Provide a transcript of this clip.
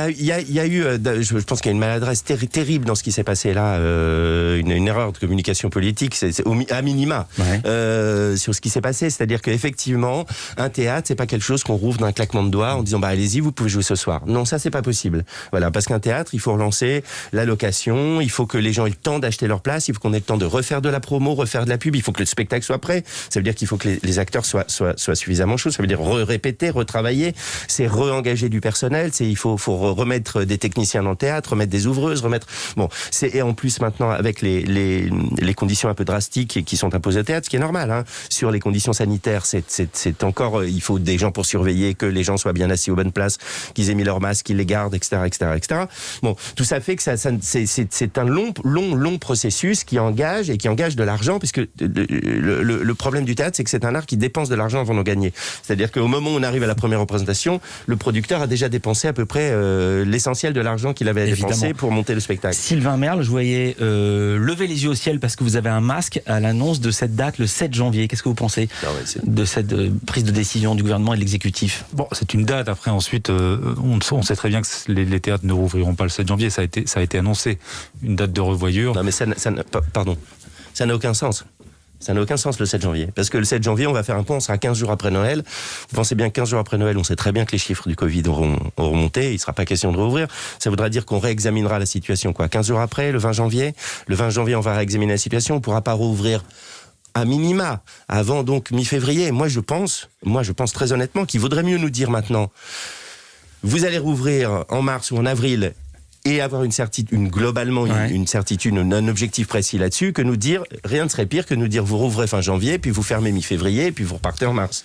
y a eu, je pense qu'il y a une maladresse terrible dans ce qui s'est passé là, une erreur de communication politique, c'est à minima, sur ce qui s'est passé. C'est-à-dire qu'effectivement, un théâtre, c'est pas quelque chose qu'on rouvre d'un claquement de doigts en disant allez-y, vous pouvez jouer ce soir. Non, ça c'est pas possible. Voilà, parce qu'un théâtre, il faut relancer la location, il faut que les gens aient le temps d'acheter leur place, il faut qu'on ait le temps de refaire de la promo, refaire de la pub, il faut que le spectacle soit prêt. Ça veut dire qu'il faut que les acteurs soient suffisamment chauds. Ça veut dire répéter, retravailler, c'est re-engager du personnel, il faut remettre des techniciens dans le théâtre, remettre des ouvreuses, et en plus maintenant avec les conditions un peu drastiques qui sont imposées au théâtre, ce qui est normal, hein, sur les conditions sanitaires, c'est encore, il faut des gens pour surveiller que les gens soient bien assis aux bonnes places, qu'ils aient mis leur masque, qu'ils les gardent, etc. Bon, tout ça fait que c'est un long processus qui engage de l'argent, puisque le problème du théâtre, c'est que c'est un art qui dépense de l'argent avant d'en gagner. C'est-à-dire qu'au moment où on arrive à la première représentation, le producteur a déjà dépensé à peu près l'essentiel de l'argent qu'il avait dépensé pour monter le spectacle. Sylvain Merle, je voyais lever les yeux au ciel parce que vous avez un masque à l'annonce de cette date, le 7 janvier. Qu'est-ce que vous pensez de cette prise de décision du gouvernement et de l'exécutif? Bon, c'est une date. Après, ensuite, on sait très bien que les théâtres ne rouvriront pas le 7 janvier. Ça a été annoncé. Une date de revoyure. Non, mais ça n'a aucun sens. Ça n'a aucun sens le 7 janvier. Parce que le 7 janvier, on va faire un point, on sera 15 jours après Noël. Vous pensez bien que 15 jours après Noël, on sait très bien que les chiffres du Covid auront monté, il ne sera pas question de rouvrir. Ça voudra dire qu'on réexaminera la situation, 15 jours après, le 20 janvier. Le 20 janvier, on va réexaminer la situation, on ne pourra pas rouvrir à minima, avant donc mi-février. Moi, je pense très honnêtement qu'il vaudrait mieux nous dire maintenant, vous allez rouvrir en mars ou en avril, et avoir une certitude, une certitude, un objectif précis là-dessus, que nous dire, rien ne serait pire que nous dire vous rouvrez fin janvier, puis vous fermez mi-février, puis vous repartez en mars.